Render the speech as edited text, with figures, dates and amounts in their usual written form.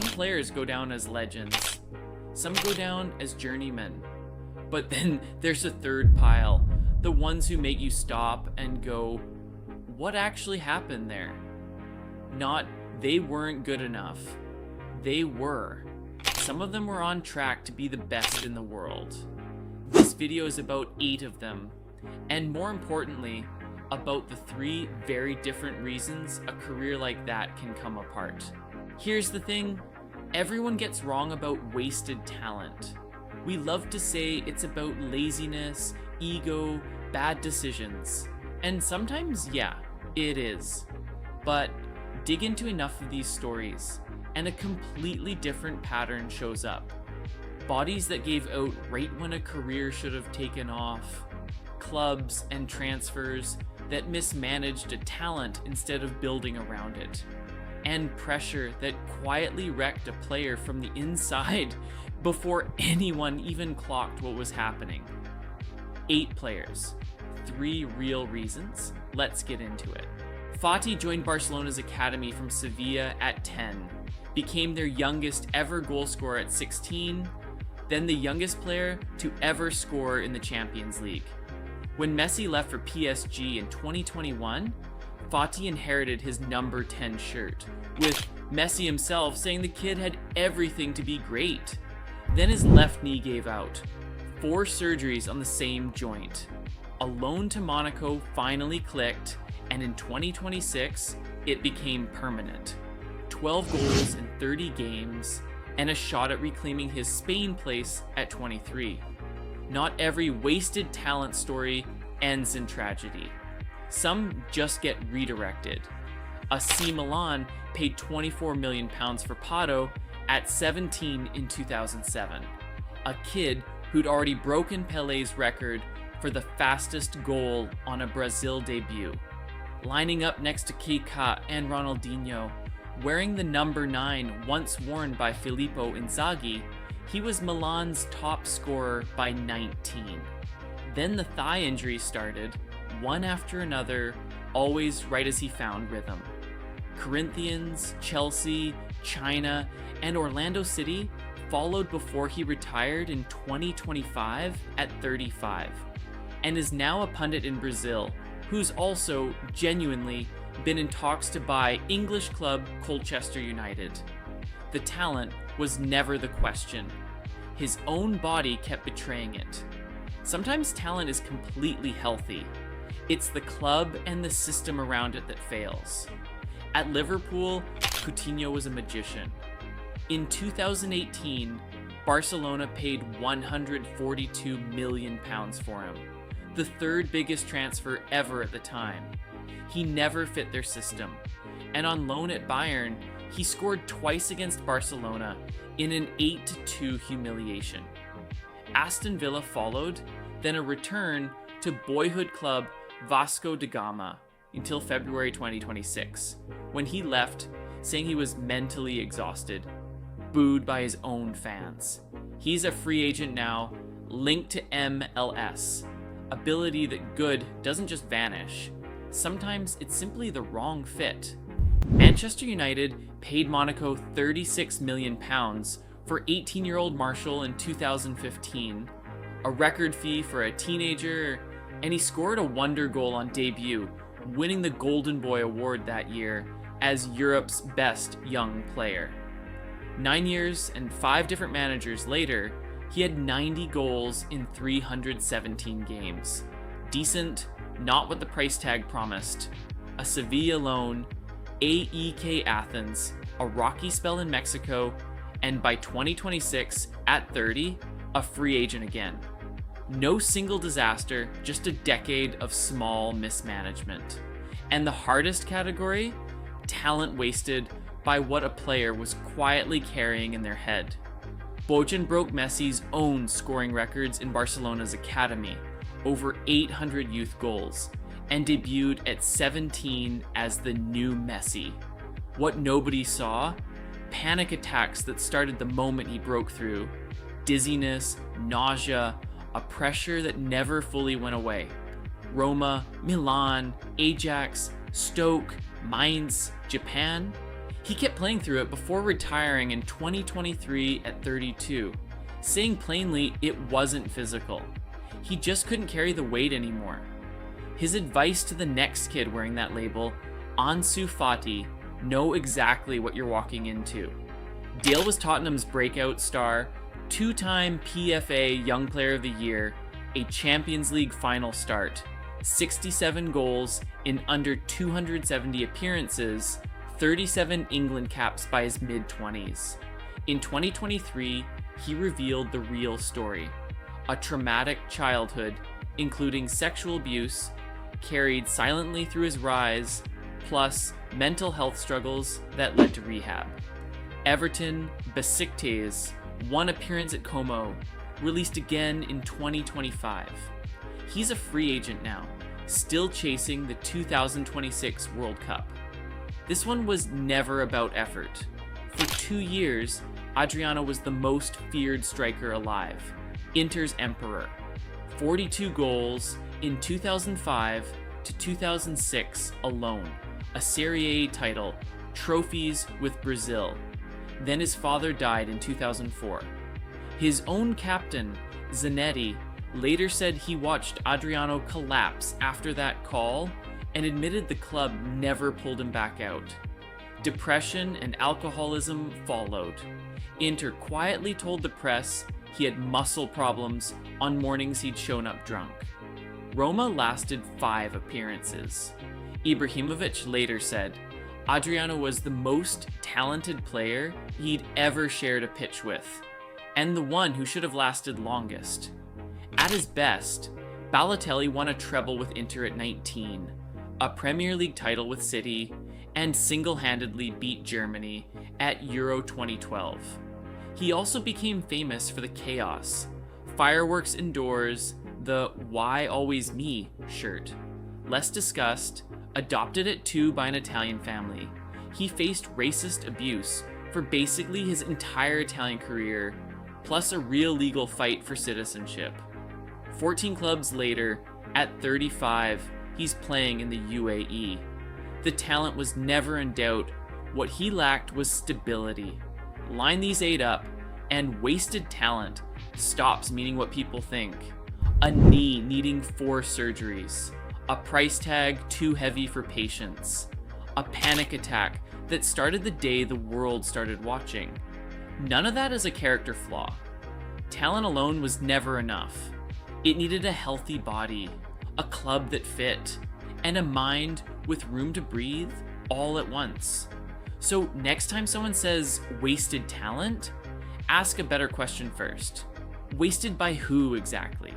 Some players go down as legends, some go down as journeymen, but then there's a third pile, the ones who make you stop and go, what actually happened there? Not, they weren't good enough. They were. Some of them were on track to be the best in the world. This video is about 8 of them, and more importantly, about the 3 very different reasons a career like that can come apart. Here's the thing, everyone gets wrong about wasted talent. We love to say it's about laziness, ego, bad decisions. And sometimes, yeah, it is. But dig into enough of these stories, and a completely different pattern shows up. Bodies that gave out right when a career should have taken off. Clubs and transfers that mismanaged a talent instead of building around it. And pressure that quietly wrecked a player from the inside before anyone even clocked what was happening. 8 players, 3 real reasons. Let's get into it. Fati joined Barcelona's academy from Sevilla at 10, became their youngest ever goal scorer at 16, then the youngest player to ever score in the Champions League. When Messi left for PSG in 2021, Fati inherited his number 10 shirt, with Messi himself saying the kid had everything to be great. Then his left knee gave out. 4 surgeries on the same joint. A loan to Monaco finally clicked, and in 2026, it became permanent. 12 goals in 30 games, and a shot at reclaiming his Spain place at 23. Not every wasted talent story ends in tragedy. Some just get redirected. AC Milan paid £24 million for Pato at 17 in 2007. A kid who'd already broken Pelé's record for the fastest goal on a Brazil debut. Lining up next to Kaká and Ronaldinho, wearing the number 9 once worn by Filippo Inzaghi, he was Milan's top scorer by 19. Then the thigh injuries started, one after another, always right as he found rhythm. Corinthians, Chelsea, China, and Orlando City followed before he retired in 2025 at 35, and is now a pundit in Brazil, who's also genuinely been in talks to buy English club Colchester United. The talent was never the question. His own body kept betraying it. Sometimes talent is completely healthy. It's the club and the system around it that fails. At Liverpool, Coutinho was a magician. In 2018, Barcelona paid £142 million for him, the 3rd biggest transfer ever at the time. He never fit their system, and on loan at Bayern, he scored twice against Barcelona in an 8-2 humiliation. Aston Villa followed, then a return to boyhood club Vasco da Gama until February 2026, when he left saying he was mentally exhausted, booed by his own fans. He's a free agent now, linked to MLS, ability that good doesn't just vanish. Sometimes it's simply the wrong fit. Manchester United paid Monaco £36 million for 18-year-old Martial in 2015, a record fee for a teenager, and he scored a wonder goal on debut, winning the Golden Boy Award that year as Europe's best young player. 9 years and 5 different managers later, he had 90 goals in 317 games. Decent, not what the price tag promised. A Sevilla loan, AEK Athens, a rocky spell in Mexico, and by 2026, at 30, a free agent again. No single disaster, just a decade of small mismanagement. And the hardest category? Talent wasted by what a player was quietly carrying in their head. Bojan broke Messi's own scoring records in Barcelona's academy, over 800 youth goals, and debuted at 17 as the new Messi. What nobody saw? Panic attacks that started the moment he broke through, dizziness, nausea, a pressure that never fully went away. Roma, Milan, Ajax, Stoke, Mainz, Japan. He kept playing through it before retiring in 2023 at 32, saying plainly it wasn't physical. He just couldn't carry the weight anymore. His advice to the next kid wearing that label, Ansu Fati, know exactly what you're walking into. Dale was Tottenham's breakout star, two-time PFA Young Player of the Year, a Champions League final start, 67 goals in under 270 appearances, 37 England caps by his mid-20s. In 2023, he revealed the real story. A traumatic childhood, including sexual abuse, carried silently through his rise, plus mental health struggles that led to rehab. Everton Besiktas, one appearance at Como, released again in 2025. He's a free agent now, still chasing the 2026 World Cup. This one was never about effort. For 2 years, Adriano was the most feared striker alive, Inter's emperor. 42 goals in 2005 to 2006 alone, a Serie A title, trophies with Brazil. Then his father died in 2004. His own captain, Zanetti, later said he watched Adriano collapse after that call and admitted the club never pulled him back out. Depression and alcoholism followed. Inter quietly told the press he had muscle problems on mornings he'd shown up drunk. Roma lasted 5 appearances. Ibrahimovic later said, Adriano was the most talented player he'd ever shared a pitch with, and the one who should have lasted longest. At his best, Balotelli won a treble with Inter at 19, a Premier League title with City, and single-handedly beat Germany at Euro 2012. He also became famous for the chaos, fireworks indoors, the "Why Always Me" shirt. Less discussed, adopted at 2 by an Italian family, he faced racist abuse for basically his entire Italian career, plus a real legal fight for citizenship. 14 clubs later, at 35, he's playing in the UAE. The talent was never in doubt. What he lacked was stability. Line these 8 up, and wasted talent stops meaning what people think. A knee needing 4 surgeries. A price tag too heavy for patience. A panic attack that started the day the world started watching. None of that is a character flaw. Talent alone was never enough. It needed a healthy body, a club that fit, and a mind with room to breathe all at once. So next time someone says wasted talent, ask a better question first. Wasted by who exactly?